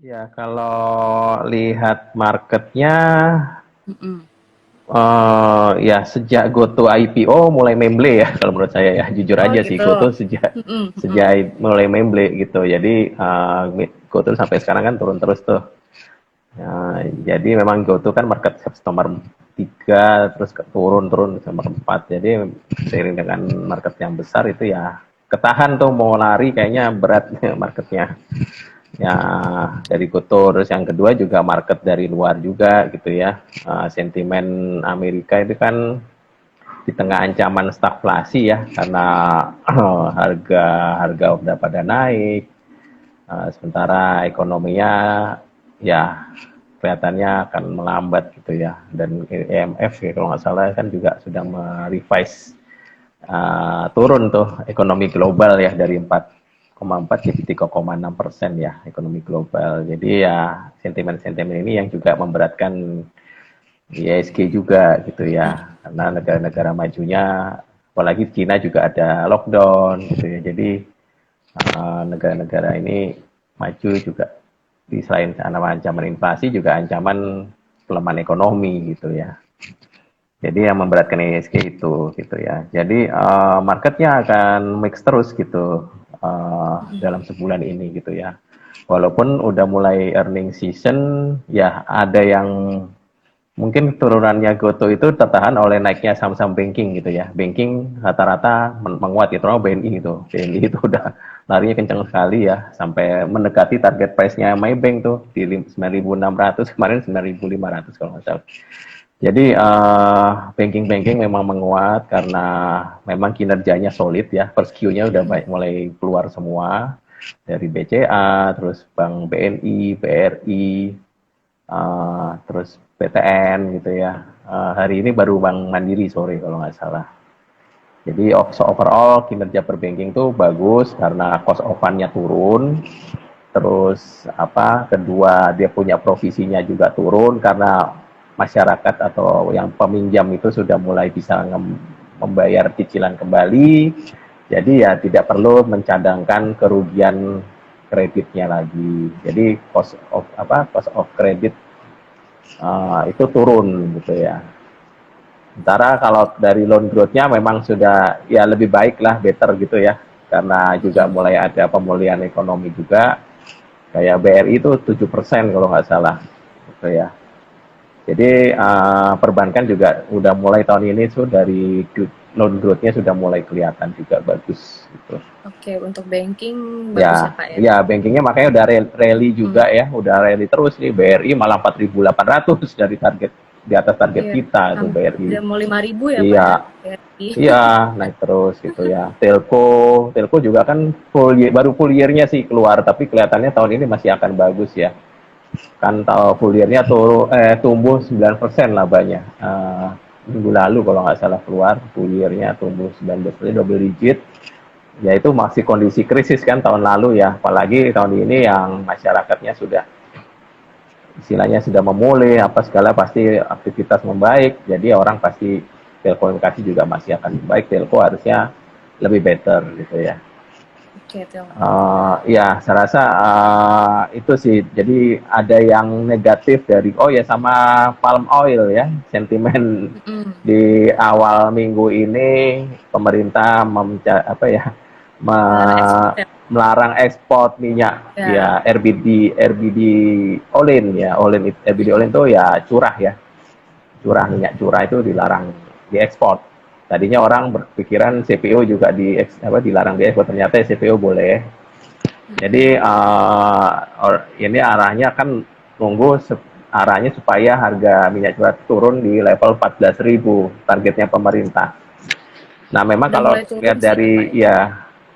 Ya, kalau lihat marketnya, Mhm. ya sejak GoTo IPO mulai memble ya kalau menurut saya ya. Jujur Oh aja sih, gitu. GoTo sejak Mhm mhm. sejak mulai memble gitu. Jadi GoTo sampai sekarang kan turun terus tuh. Jadi memang GoTo kan market cap nomor 3 terus turun-turun ke nomor 4. Jadi seiring dengan market yang besar itu ya ketahan tuh mau lari kayaknya berat marketnya. Ya dari GoTo, terus yang kedua juga market dari luar juga gitu ya. Sentimen Amerika itu kan di tengah ancaman stagflasi ya karena harga harga udah pada naik. Sementara ekonominya ya kelihatannya akan melambat gitu ya, dan IMF ya, kalau nggak salah kan juga sudah merevise turun tuh ekonomi global ya dari 4,4 jadi 3,6% ya ekonomi global. Jadi ya sentimen-sentimen ini yang juga memberatkan ISG juga gitu ya, karena negara-negara majunya apalagi Cina juga ada lockdown gitu ya. Jadi negara-negara ini maju juga di selain ancaman inflasi juga ancaman pelemahan ekonomi gitu ya. Jadi yang memberatkan ISG itu gitu ya. Jadi marketnya akan mix terus gitu dalam sebulan ini gitu ya. Walaupun udah mulai earning season, ya ada yang mungkin turunannya GoTo itu tertahan oleh naiknya saham-saham banking gitu ya. Banking rata-rata menguat gitu, terutama BNI itu. BNI itu udah larinya kencang sekali ya, sampai mendekati target price-nya Maybank tuh di 9.600, kemarin 9.500 kalau nggak salah. Jadi banking-banking memang menguat karena memang kinerjanya solid ya. First Q-nya udah Mhm. mulai keluar semua dari BCA, terus Bank BNI, BRI, terus PTN gitu ya. Hari ini baru Bank Mandiri sore kalau nggak salah. Jadi overall kinerja perbanking tuh bagus karena cost of fund-nya turun. Terus apa? Kedua dia punya provisinya juga turun karena masyarakat atau yang peminjam itu sudah mulai bisa membayar cicilan kembali. Jadi ya tidak perlu mencadangkan kerugian kreditnya lagi. Jadi cost of credit itu turun gitu ya. Sementara kalau dari loan growth-nya memang sudah ya lebih baik lah, better gitu ya. Karena juga Mhm. mulai ada pemulihan ekonomi juga. Kayak BRI itu 7% kalau nggak salah. Gitu ya. Jadi perbankan juga udah mulai tahun ini tuh dari loan growth-nya sudah mulai kelihatan juga bagus gitu. Oke, untuk banking bagus ya Ya, Kak ya? ya bankingnya makanya udah rally Mhm. juga ya, udah rally terus nih. BRI malah 4.800 dari target, di atas target Iya, kita tuh BRI. udah mau 5.000 ya Kak ya? Iya, BRI. iya naik terus gitu ya. Telco juga kan baru full year-nya sih keluar, tapi kelihatannya tahun ini masih akan bagus ya. Kan tahu full year-nya tumbuh 9% labanya. Minggu lalu kalau nggak salah keluar full year-nya tumbuh 19%, double digit. Ya itu masih kondisi krisis kan tahun lalu ya, apalagi tahun ini yang masyarakatnya sudah istilahnya sudah memulih apa segala, pasti aktivitas membaik, jadi orang pasti telekomunikasi juga masih akan baik, telco harusnya lebih better gitu ya. Oke, telkom. Ya saya rasa itu sih, jadi ada yang negatif dari ya sama palm oil ya, sentimen Mhm. di awal minggu ini pemerintah apa ya, Melarang ekspor ya? melarang ekspor minyak Ya. ya, RBD Olin ya, RBD Olin Mhm. itu ya curah ya, minyak curah itu dilarang diekspor. Tadinya orang berpikiran CPO juga dilarang diekspor, ternyata CPO boleh. Jadi Mhm. ini arahnya kan tunggu arahnya supaya harga minyak curah turun di level 14.000 targetnya pemerintah. Nah, memang Udah kalau mulai turun lihat sih Kak dari ya. ya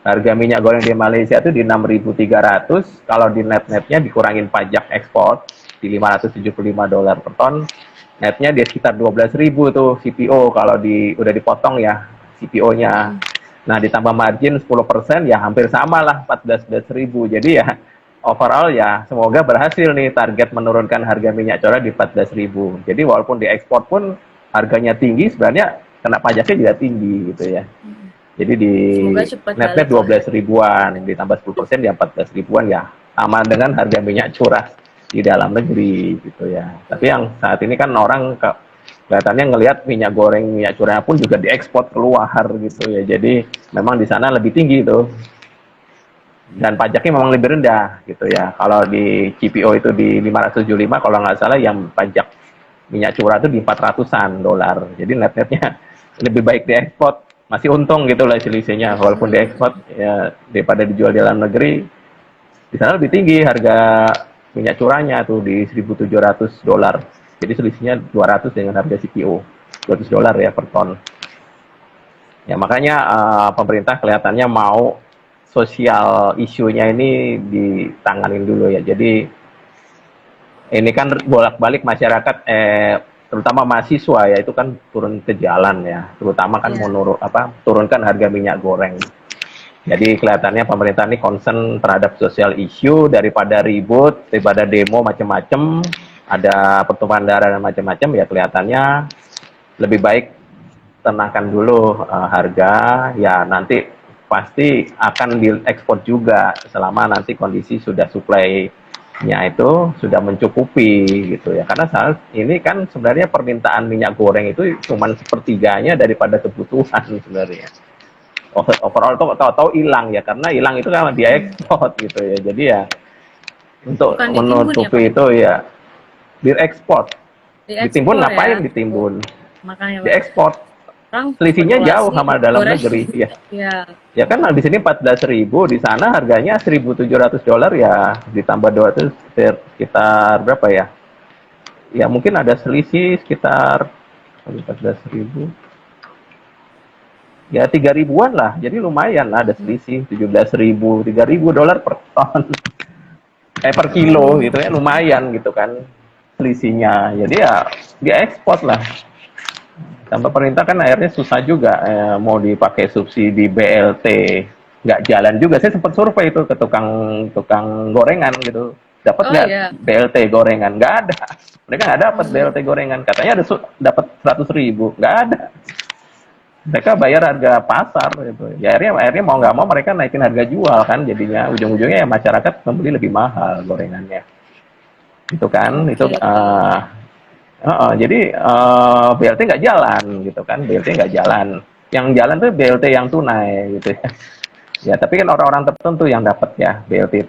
harga minyak goreng di Malaysia itu di 6.300, kalau di net-netnya dikurangin pajak ekspor di $575 per ton, netnya di sekitar 12.000 tuh CPO kalau udah dipotong ya CPO-nya. Mhm. Nah, ditambah margin 10% ya hampir sama lah 14.000. Jadi ya overall ya semoga berhasil nih target menurunkan harga minyak curah di 14.000. Jadi walaupun diekspor pun harganya tinggi, sebenarnya kena pajaknya juga tinggi gitu ya. Mhm. Jadi di Semoga cepat net-net balik lah. 12 ribuan, ditambah 10% ya 14 ribuan ya. sama dengan harga minyak curah di dalam negeri gitu ya. Tapi yang saat ini kan orang kelihatannya ngelihat minyak goreng, minyak curah pun juga diekspor keluar gitu ya. Jadi memang di sana lebih tinggi tuh. Dan pajaknya memang lebih rendah gitu ya. Kalau di CPO itu di 575, kalau nggak salah yang pajak minyak curah itu di 400-an dolar. Jadi net-netnya lebih baik diekspor. Masih untung gitu lah selisihnya. Walaupun diekspor ya daripada dijual di dalam negeri, di sana lebih tinggi harga minyak curahnya tuh di 1.700 dolar. Jadi selisihnya 200 dengan harga CPO. 200 dolar ya per ton. Ya makanya pemerintah kelihatannya mau sosial isunya ini ditanganin dulu ya. Jadi ini kan bolak-balik masyarakat, terutama mahasiswa ya itu kan turun ke jalan ya, terutama kan turunkan harga minyak goreng. Jadi kelihatannya pemerintah ini concern terhadap sosial issue daripada ribut, daripada demo macam-macam, ada pertumpahan darah dan macam-macam ya kelihatannya lebih baik tenangkan dulu harga ya nanti pasti akan diekspor juga selama nanti kondisi sudah supply-nya itu sudah mencukupi gitu ya. Karena saat ini kan sebenarnya permintaan minyak goreng itu cuma sepertiganya daripada kebutuhan sebenarnya. Overall tuh tahu-tahu hilang ya, karena hilang itu kan diekspor gitu ya. Jadi ya untuk Bukan ditimbun menutupi ya, Pak? itu ya diekspor. Ditimbun Diekspor ya. ngapain ditimbun? Makanya, Pak. Diekspor. Orang Selisihnya jauh spekulasi sama minyak dalam goreng. negeri ya. Ya. Ya kan di sini 14.000, di sana harganya 1.700 dolar ya, ditambah 200 sekitar berapa ya? Ya mungkin ada selisih sekitar 14.000. Ya 3.000-an lah. Jadi lumayan lah ada selisih 17.000, 3.000 dolar per ton. Per kilo gitu ya, lumayan gitu kan selisihnya. Jadi ya dia ekspor lah. Tambah pemerintah kan akhirnya susah juga mau dipakai subsidi BLT, nggak jalan juga. Saya sempat survei itu ke tukang gorengan gitu, dapat Oh nggak iya. BLT gorengan? Nggak ada, mereka nggak dapat BLT gorengan. Katanya ada dapat 100.000, nggak ada. Mereka bayar harga pasar gitu. Ya akhirnya mau nggak mau mereka naikin harga jual kan, jadinya ujung-ujungnya ya masyarakat membeli lebih mahal gorengannya. Itu kan, itu Oke. jadi BLT nggak jalan gitu kan, BLT nggak jalan. Yang jalan tuh BLT yang tunai gitu ya. Ya tapi kan orang-orang tertentu yang dapat ya BLT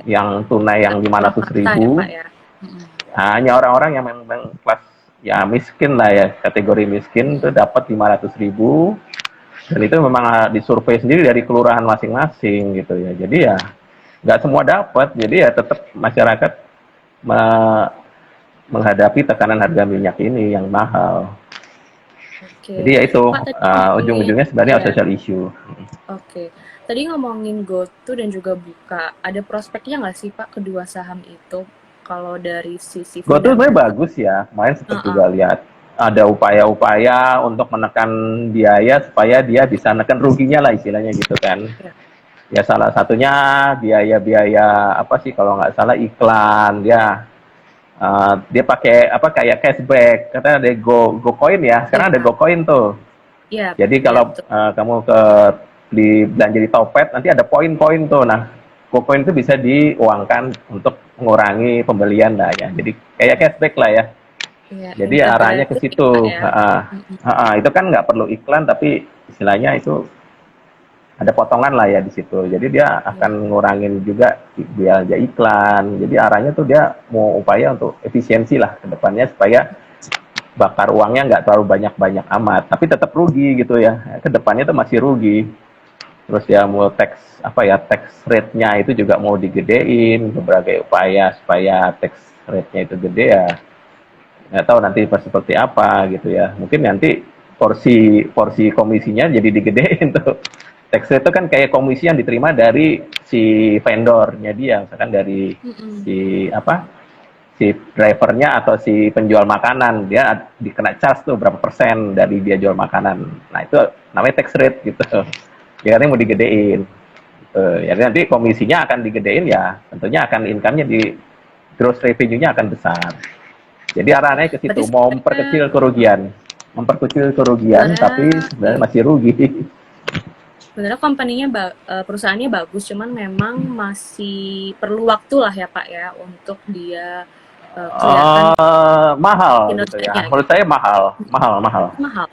yang tunai yang 500 Purwakarta ya, ribu. Pak ya. Hanya orang-orang yang memang kelas ya miskin lah ya, kategori miskin tuh dapat 500 ribu. Dan itu memang disurvei sendiri dari kelurahan masing-masing gitu ya. Jadi ya nggak semua dapat. Jadi ya tetap masyarakat menghadapi tekanan harga minyak ini yang mahal. Oke. Jadi ya itu Pak, tadi ngomongin, ujung-ujungnya sebenarnya ya. social issue. Oke. Tadi ngomongin GoTo dan juga Buka, ada prospeknya nggak sih Pak kedua saham itu? Kalau dari sisi GoTo sebenarnya fundamental. bagus ya. Kemarin sempat juga lihat ada upaya-upaya untuk menekan biaya supaya dia bisa menekan ruginya lah istilahnya gitu kan. Ya. Ya salah satunya biaya-biaya apa sih kalau nggak salah iklan dia pakai apa kayak cashback, katanya ada GoCoin ya, sekarang ada GoCoin tuh. Iya. Jadi kalau kamu belanja di Topet nanti ada poin-poin tuh. Nah, GoCoin itu bisa diuangkan untuk mengurangi pembelian lah ya. Jadi kayak cashback lah ya. Ya, Jadi arahnya ke situ. ya. Itu kan nggak perlu iklan tapi istilahnya itu ada potongan lah ya di situ. Jadi dia akan ngurangin juga biaya iklan. Jadi arahnya tuh dia mau upaya untuk efisiensi lah ke depannya supaya bakar uangnya nggak terlalu banyak-banyak amat. Tapi tetap rugi gitu ya. Ke depannya tuh masih rugi. Terus ya mau tax rate-nya itu juga mau digedein, berbagai upaya supaya tax rate-nya itu gede ya. Nggak tahu nanti seperti apa gitu ya. Mungkin nanti porsi komisinya jadi digedein tuh. Tax rate itu kan kayak komisi yang diterima dari si vendornya dia, misalkan dari si drivernya atau si penjual makanan, dia dikena charge tuh berapa persen dari dia jual makanan. Nah itu namanya tax rate gitu. Ya katanya mau digedein. Ya nanti komisinya akan digedein ya, tentunya akan income-nya di gross revenue-nya akan besar. Jadi arahnya ke situ, mau memperkecil kerugian, tapi sebenarnya masih rugi. sebenarnya company-nya perusahaannya bagus, cuman memang masih perlu waktu lah ya Pak ya untuk dia kelihatan Mahal gitu kinerjanya ya. Menurut gitu. saya mahal, mahal, mahal. Mahal.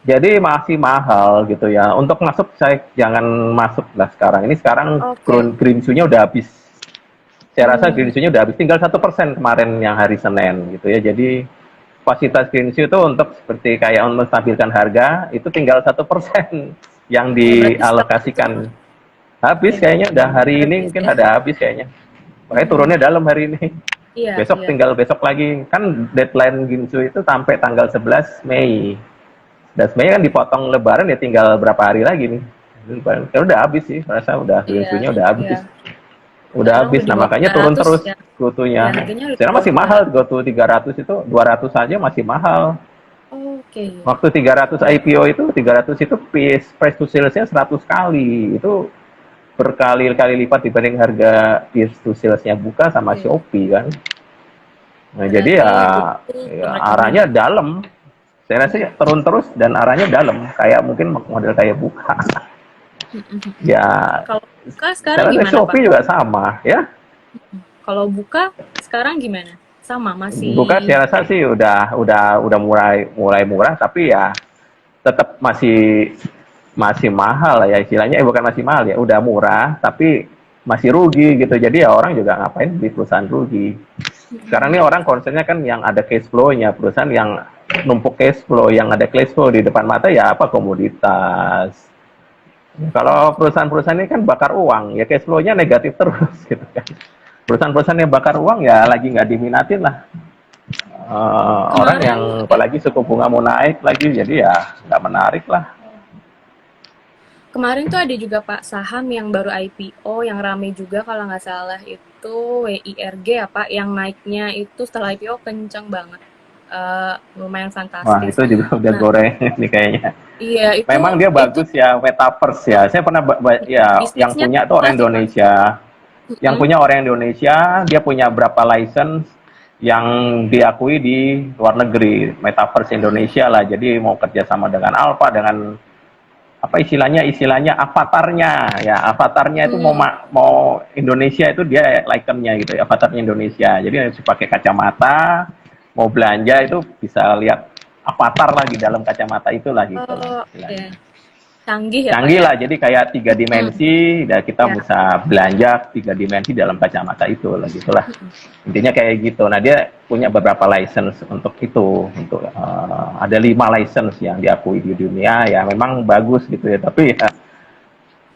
Jadi masih mahal gitu ya. Untuk masuk saya jangan masuk lah sekarang. Ini sekarang Oke. green shoe-nya udah habis. Saya rasa green Hmm, shoe-nya udah habis. Tinggal 1% kemarin yang hari Senin gitu ya. Jadi fasilitas green shoe itu untuk seperti kayak menstabilkan harga itu tinggal 1% yang oke, berarti setelah itu dialokasikan. Habis oke, kayaknya udah hari ini habis mungkin ya. ada habis kayaknya. Makanya turunnya Hmm, dalam hari ini. iya, Besok iya. tinggal besok lagi. Kan deadline Ginsu itu sampai tanggal 11 Mei. Dan sebenarnya kan dipotong lebaran ya tinggal berapa hari lagi nih. Ya udah habis sih, rasa udah Iya, Ginsunya udah iya. habis. Udah Sekarang habis, udah di nah bawah makanya turun 300 terus ya. Iya, gotonya. harganya udah di Sekarang bawah masih mahal, 300. goto 300 itu 200 aja masih mahal. Oke, iya. Waktu 300 Iya. IPO itu 300 itu price to sales-nya 100 kali. Itu berkali-kali lipat dibanding harga price to sales-nya Buka sama Oke. Shopee kan. Nah, jadi Berarti ya, betul ya arahnya merekomend. dalam. Saya rasa ya, turun terus dan arahnya dalam. Kayak mungkin model kayak Buka. Ya, Kalau buka sekarang saya rasa gimana Pak? Shopee juga sama ya. Kalau buka sekarang gimana? Sama, Buka masih saya rasa sih udah mulai murah tapi ya tetap masih masih mahal ya istilahnya bukan masih mahal ya udah murah tapi masih rugi gitu jadi ya orang juga ngapain beli perusahaan rugi sekarang ini orang concernnya kan yang ada cash flow-nya perusahaan yang numpuk cash flow yang ada cash flow di depan mata ya apa komoditas kalau perusahaan-perusahaan ini kan bakar uang ya cash flow-nya negatif terus gitu kan perusahaan-perusahaan yang bakar uang ya lagi nggak diminatin lah orang kemarin yang ya, apalagi suku bunga mau naik lagi jadi ya nggak menarik lah. kemarin tuh ada juga Pak saham yang baru IPO yang rame juga kalau nggak salah itu WIRG ya Pak yang naiknya itu setelah IPO kenceng banget. Lumayan Wah fantastis. itu juga udah Nah, goreng nih kayaknya. iya Memang dia itu bagus ya metaverse ya. Saya pernah ya yang bisnisnya punya tuh apa orang sih Pak? Indonesia. Yang Mm-mm. punya orang Indonesia, dia punya berapa license yang diakui di luar negeri, metaverse Indonesia lah. Jadi mau kerjasama dengan Alpha, dengan apa istilahnya avatarnya ya avatarnya itu Hmm. mau Indonesia itu dia ikonnya gitu ya avatarnya Indonesia jadi harus pakai kacamata mau belanja itu bisa lihat avatar lagi dalam kacamata itulah gitu lah Oh, oke. istilahnya Canggih ya Pak canggih ya? lah jadi kayak tiga Mm. dimensi dan kita Ya. bisa belanja tiga dimensi dalam kacamata itu lah gitulah intinya kayak gitu nah dia punya beberapa license untuk itu untuk ada 5 license yang diakui di dunia ya memang bagus gitu ya tapi ya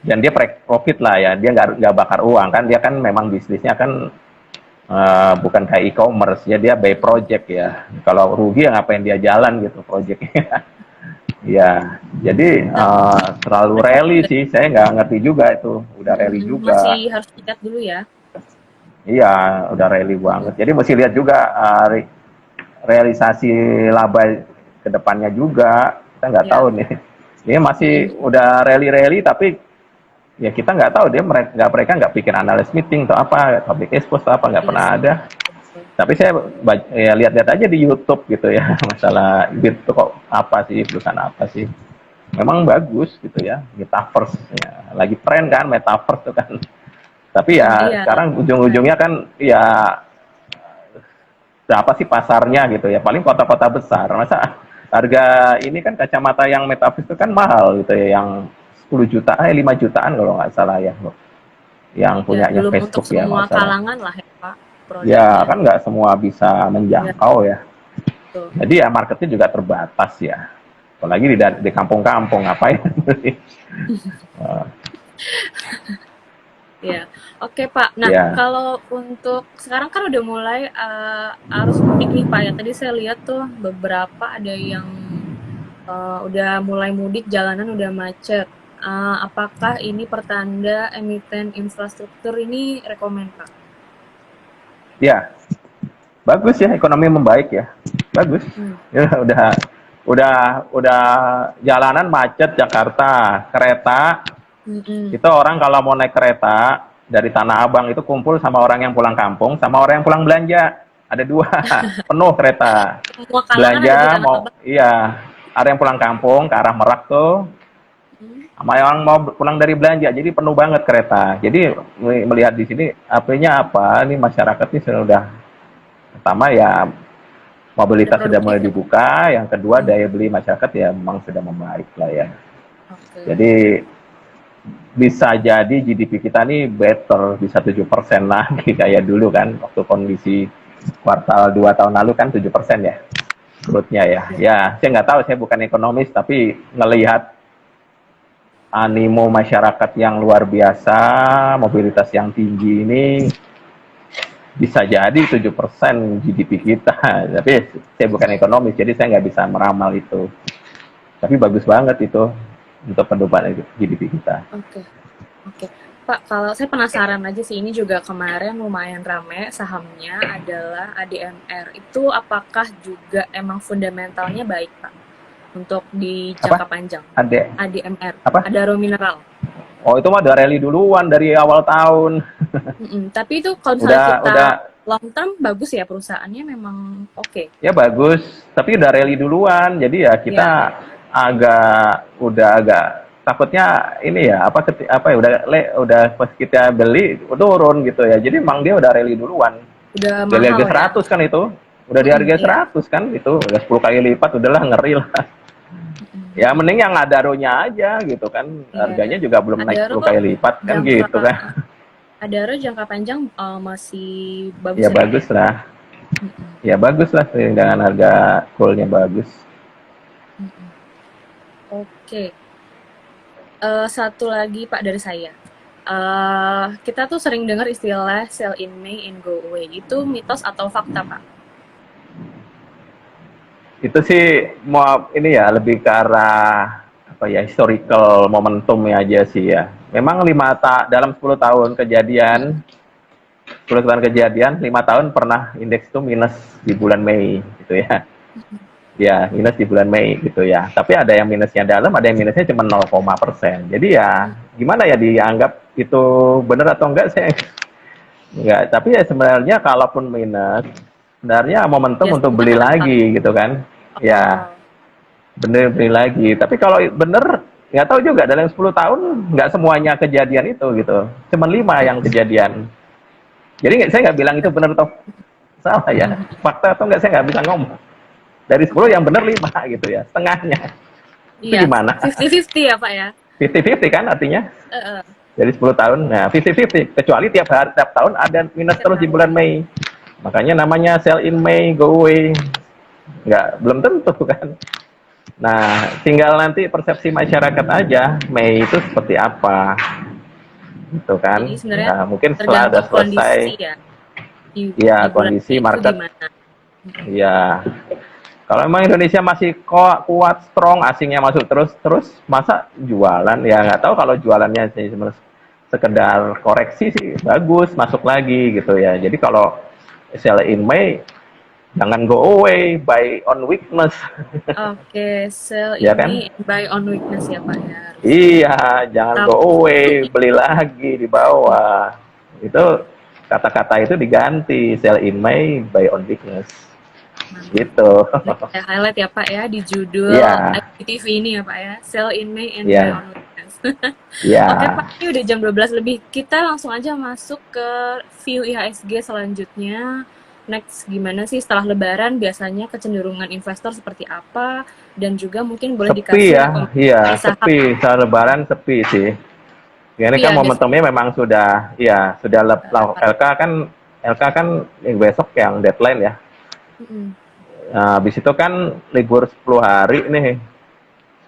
dan dia profit lah ya dia nggak bakar uang kan dia kan memang bisnisnya kan bukan kayak e-commerce ya dia by project ya kalau rugi ya ngapain dia jalan gitu projectnya ya jadi terlalu Berarti rally sih saya nggak ngerti juga itu udah rally masih juga harus lihat dulu ya. iya udah rally banget jadi mesti lihat juga realisasi laba kedepannya juga kita nggak tahu Ya. nih ini masih udah rally-rally tapi ya kita nggak tahu dia mereka nggak bikin analyst meeting atau apa public expose atau apa nggak Iya pernah sih. ada Betul. tapi saya ya lihat-lihat aja di YouTube gitu ya masalah itu kok apa sih perusahaan apa sih memang bagus gitu ya metaverse ya. Lagi tren kan metaverse itu kan tapi ya Iya, sekarang keren. ujung-ujungnya kan ya berapa sih pasarnya gitu ya paling kota-kota besar masa harga ini kan kacamata yang metaverse itu kan mahal gitu ya yang 10 juta 5 jutaan kalau nggak salah ya yang Ya, punyanya belum untuk Facebook ya semua kalau salah kalangan lah ya, Pak, ya produknya. kan nggak semua bisa Ya, menjangkau ya betul. jadi ya marketnya juga terbatas ya apalagi di kampung-kampung ngapain Ya, oke Pak. Nah, ya kalau untuk sekarang kan udah mulai arus mudik nih Pak ya. Tadi saya lihat tuh beberapa ada yang udah mulai mudik, jalanan udah macet. Apakah ini pertanda emiten infrastruktur ini rekomen Pak? ya bagus ya ekonomi membaik ya bagus Hmm. ya udah jalanan macet Jakarta kereta Mm-mm. itu orang kalau mau naik kereta dari Tanah Abang itu kumpul sama orang yang pulang kampung sama orang yang pulang belanja ada dua penuh kereta Semua kalangan ada di belanja Tanah mau Abang. iya ada yang pulang kampung ke arah Merak tuh Hmm. sama yang mau pulang dari belanja, jadi penuh banget kereta. Jadi melihat di sini artinya apa, ini masyarakat ini sudah, pertama ya Udah mobilitas sudah produktif mulai ya? dibuka, yang kedua Hmm. daya beli masyarakat ya memang sudah membaik lah ya. Oke. Jadi bisa jadi GDP kita nih better, bisa 7% lagi kayak dulu kan, waktu kondisi kuartal 2 tahun lalu kan 7% ya growth-nya ya. Iya. Ya, saya nggak tahu, saya bukan ekonomis, tapi ngelihat animo masyarakat yang luar biasa, mobilitas yang tinggi ini, bisa jadi 7% GDP kita. Tapi saya bukan ekonomis, jadi saya nggak bisa meramal itu. Tapi bagus banget itu untuk pertumbuhan GDP kita. Oke. Oke. Pak, kalau saya penasaran aja sih, ini juga kemarin lumayan rame sahamnya adalah ADMR. Itu apakah juga emang fundamentalnya baik, Pak, untuk di Apa? jangka panjang? Ada ADMR, apa? Adaro Mineral. Oh, itu mah udah rally duluan dari awal tahun. Tapi itu kalau misalnya kita Udah long term bagus ya perusahaannya memang oke. ya bagus, tapi udah rally duluan. Jadi ya kita Ya, agak takutnya ini ya apa ya udah pas kita beli turun gitu ya. Jadi emang dia udah rally duluan. udah Dari mahal harga ya. 100 kan itu. Udah di harga Iya. 100 kan itu, udah 10 kali lipat, udahlah ngeri lah. Ya mending yang Adaro-nya aja gitu kan. Iya. Harganya juga belum naik Adaro 10 kali lipat kan jangka gitu kan. Adaro jangka panjang masih bagus Ya ya, Pak ya? bagus lah. Mm-mm. Ya bagus lah dengan harga coolnya bagus. Mm-mm. Oke. Satu lagi Pak dari saya. Kita tuh sering dengar istilah sell in May and go away. Itu mitos atau fakta, Pak? Itu sih mau ini ya lebih ke arah apa ya, historical momentumnya aja sih ya. Memang dalam 10 tahun kejadian, 10 tahun kejadian, 5 tahun pernah indeks itu minus di bulan Mei gitu ya. Ya, minus di bulan Mei gitu ya. Tapi ada yang minusnya dalam, ada yang minusnya cuma 0,%. Jadi ya gimana ya dianggap itu benar atau enggak, saya enggak. Tapi ya sebenarnya kalaupun minus, sebenarnya momentum untuk Biasanya beli karena lagi gitu kan. Ya, oh, bener beli lagi. Tapi kalau bener nggak tahu juga, dalam 10 tahun nggak semuanya kejadian itu gitu. Cuman 5 yang kejadian. Jadi saya nggak bilang itu benar atau salah ya. Fakta atau nggak, saya nggak bisa ngomong. Dari 10 oke. yang benar 5 gitu ya. Setengahnya. Itu Iya, gimana? 50-50 ya, Pak ya? 50-50 kan artinya. Heeh, Dari 10 tahun. Nah, 50-50. Kecuali tiap hari, tiap tahun ada minus tiap terus di bulan tahun. Mei. Makanya namanya sell in May, go away. Nggak, belum tentu kan. Nah, tinggal nanti persepsi masyarakat aja, Mei itu seperti apa, gitu Jadi kan. sebenarnya Nah, mungkin setelah udah tergantung kondisi selesai, ya di ya bulan kondisi Mei itu market, gimana. Mm-mm. ya kalau memang Indonesia masih kuat, strong, asingnya masuk terus, masa jualan? Ya nggak tahu, kalau jualannya sih sekedar koreksi sih bagus, masuk lagi gitu ya. Jadi kalau sell in May, jangan go away, buy on weakness, Oke, sell ya in kan? May and buy on weakness ya Pak ya harusnya. Iya, jangan go Tahu away, beli lagi di bawah. Itu kata-kata itu diganti, sell in May, buy on weakness. mantap. Gitu. Ini saya highlight ya Pak ya di judul Iya, IPTV ini ya Pak ya. Sell in May and buy iya, on weakness. iya. Oke Pak, ini udah jam 12 lebih. Kita langsung aja masuk ke view IHSG selanjutnya. Next, gimana sih setelah Lebaran biasanya kecenderungan investor seperti apa? Dan juga mungkin boleh Sepi dikasih ya, iya, rekomendasi saham. sepi. Saat Lebaran sepi sih. Ini Sepi kan ya biasanya. momentumnya memang sudah, ya sudah LK kan besok yang deadline ya. Mm-mm. Nah, habis itu kan libur 10 hari nih.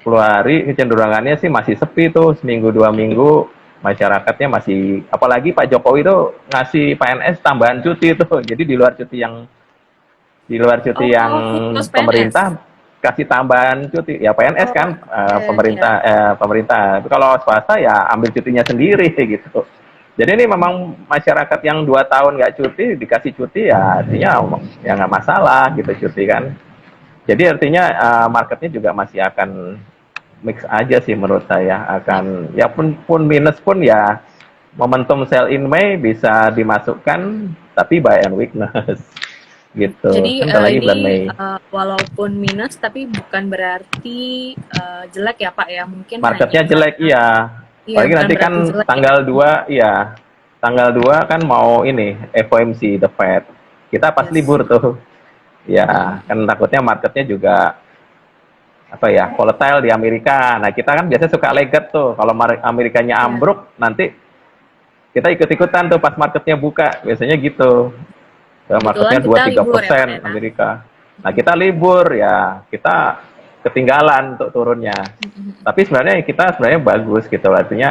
10 hari kecenderungannya sih masih sepi tuh, seminggu 2 minggu masyarakatnya masih, apalagi Pak Jokowi tuh ngasih PNS tambahan cuti tuh. Jadi di luar cuti yang Oh, khusus PNS. pemerintah kasih tambahan cuti. Ya PNS Oh, kan oke, pemerintah, ya. pemerintah. Tapi kalau swasta ya ambil cutinya sendiri gitu. Jadi ini memang masyarakat yang 2 tahun nggak cuti dikasih cuti, ya artinya ya nggak masalah gitu cuti kan. Jadi artinya marketnya juga masih akan mix aja sih menurut saya, akan ya pun minus pun ya momentum sell in May bisa dimasukkan, tapi buy and weakness gitu. Jadi Kan bentar lagi ini bulan Mei. walaupun minus tapi bukan berarti jelek ya Pak ya. Mungkin hanya Marketnya jelek, karena iya. iya Apalagi bukan nanti kan berarti jelek ya. tanggal 2, iya. Tanggal 2 kan mau ini FOMC The Fed. Kita pas Yes. libur tuh. Ya, Mm-mm. kan takutnya marketnya juga apa ya, volatile di Amerika. Nah, kita kan biasanya suka legat tuh. Kalau Amerikanya Ya, ambruk, nanti kita ikut-ikutan tuh pas marketnya buka. Biasanya gitu. Marketnya kebetulan dua kita tiga libur ya Pak persen ya. Amerika. Nah, kita libur ya, kita ketinggalan untuk turunnya. Mm-mm. Tapi sebenarnya kita sebenarnya bagus gitu. Artinya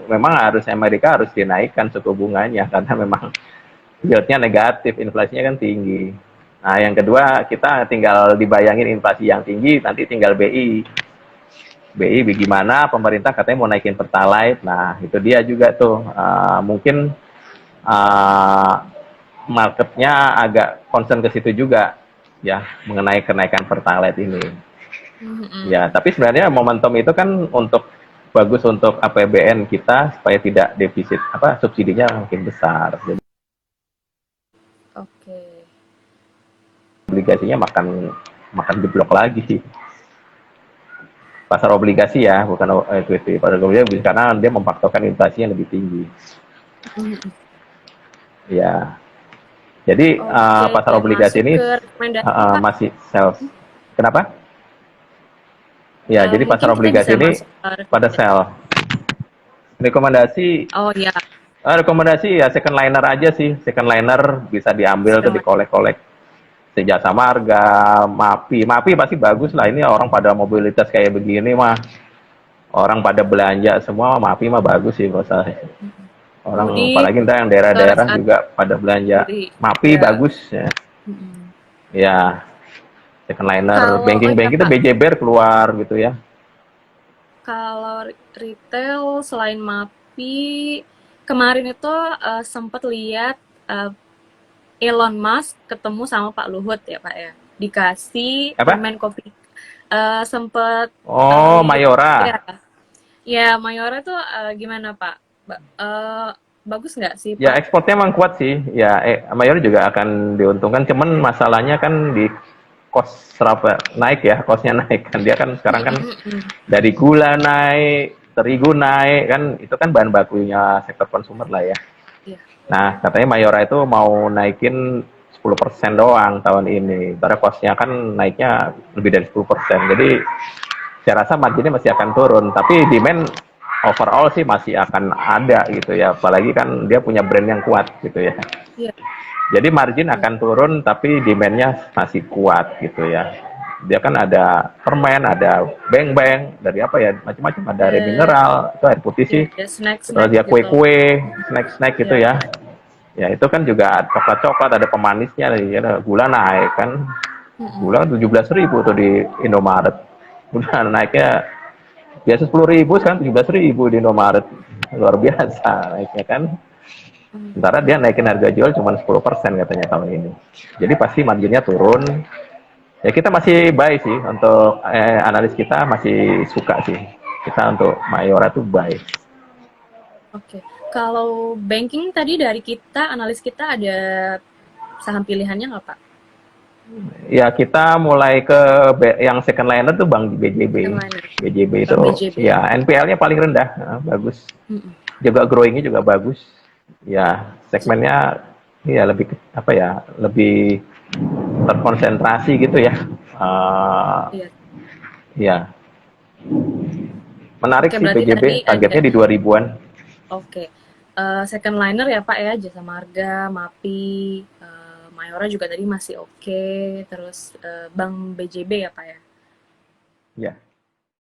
memang harus Amerika harus dinaikkan suku bunganya karena memang yieldnya negatif, inflasinya kan tinggi. Nah, yang kedua kita tinggal dibayangin inflasi yang tinggi, nanti tinggal BI. BI bagaimana pemerintah katanya mau naikin pertalite. Nah, itu dia juga tuh mungkin uh, marketnya agak concern ke situ juga ya mengenai kenaikan pertalite ini. Mm-mm. Ya, tapi sebenarnya momentum itu kan untuk bagus untuk APBN kita supaya tidak defisit apa subsidinya makin besar. Jadi Oke. obligasinya makan makan jeblok lagi. Pasar obligasi ya, bukan equity. Pasar obligasi karena dia memfaktorkan inflasi yang lebih tinggi. Mm-mm. Ya, jadi Oke, pasar obligasi masuk ini ke rekomendasi Pak. masih sales. Kenapa? Ya, jadi Mungkin pasar kita bisa obligasi ini masuk ke pada rekomendasi. sell. Rekomendasi Oh ya, rekomendasi ya second liner aja sih. Second liner bisa diambil tuh second line. dikolek-kolek. Sejasa Marga, MAPI. MAPI pasti bagus lah. Ini orang pada mobilitas kayak begini mah. Orang pada belanja semua, MAPI mah bagus sih. Gak usah. Orang Mudik apalagi entah yang ke rest daerah-daerah area juga pada belanja. beli. MAPI Ya. bagus ya. Mm-mm. Ya, second liner. Kalau oh ya Banking-banking itu Pak, BJBR keluar gitu ya. kalau retail selain MAPI kemarin itu sempat lihat eh, Elon Musk ketemu sama Pak Luhut ya Pak ya. Dikasih Apa? permen kopi. Sempet Oh, lihat ya. Mayora. Ya Mayora tuh gimana Pak? Bagus nggak sih Ya Pak? ekspornya emang kuat sih. Ya Mayor juga akan diuntungkan. Cuman masalahnya kan di cost serapa naik ya, costnya naik kan. Dia kan sekarang kan Mm-mm-mm. dari gula naik, terigu naik kan. Itu kan bahan bakunya sektor konsumer lah ya. Iya. Nah katanya Mayora itu mau naikin 10% doang tahun ini. Karena costnya kan naiknya lebih dari 10%. Jadi saya rasa marginnya masih akan turun. Tapi demand overall sih masih akan ada gitu ya. Apalagi kan dia punya brand yang kuat gitu ya. Iya. Jadi margin Iya. akan turun tapi demandnya masih kuat gitu ya. Dia kan ada permen, ada beng-beng, dari apa ya, macam-macam. Ada air Ada mineral, itu air putih iya sih. ada Terus snack-snack dia gitu. kue-kue, snack-snack gitu Iya. ya. Ya itu kan juga coklat-coklat, ada pemanisnya, ada gula naik kan. Mm-mm. Gula 17.000 tuh di Indomaret. Udah naiknya biasa 10.000 sekarang 17.000 di Indomaret, luar biasa naiknya kan. Sementara dia Oke. naikin harga jual cuma 10% katanya tahun ini. Jadi pasti marginnya turun. Ya kita masih buy sih untuk analis kita masih suka sih. Kita untuk Mayora tuh buy. Oke. Kalau banking tadi dari kita, analis kita ada saham pilihannya nggak Pak? Ya kita mulai ke yang second liner tuh Bank BJB. Second liner. BJB itu Bank BJB. ya NPL-nya paling rendah, bagus. Mm-mm. Juga growing-nya juga bagus. Ya segmennya ya lebih apa ya, lebih terkonsentrasi gitu ya. Iya. Ya menarik Oke, sih berarti BJB, tadi ada targetnya di 2000-an. oke. Second liner ya Pak ya, Jasa Marga, MAPI, Mayora juga tadi masih oke. Terus Bank BJB ya Pak ya. Ya.